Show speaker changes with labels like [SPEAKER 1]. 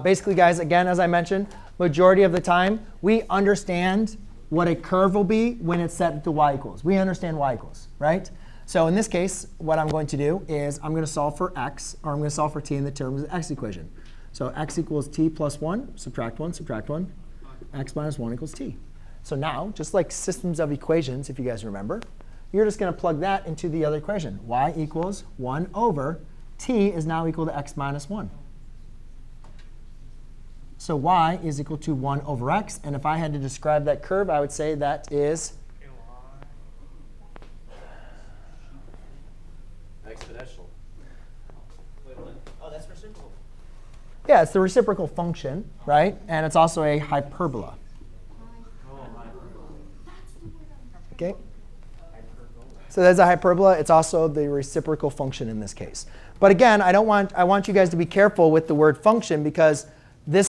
[SPEAKER 1] Basically, guys, again, as I mentioned, majority of the time, we understand what a curve will be when it's set to y equals. We understand y equals, right? So in this case, what I'm going to do is I'm going to solve for x, or I'm going to solve for t in the terms of the x equation. So x equals t plus 1, subtract 1, subtract 1. X minus 1 equals t. So now, just like systems of equations, if you guys remember, you're just going to plug that into the other equation. Y equals 1 over t is now equal to x minus 1. So y is equal to 1 over x. And if I had to describe that curve, I would say that is
[SPEAKER 2] exponential. Wait, what? Oh, that's reciprocal.
[SPEAKER 1] yeah, it's the reciprocal function, right? And it's also a hyperbola. OK? So there's a hyperbola. It's also the reciprocal function in this case. But again, I want you guys to be careful with the word function, because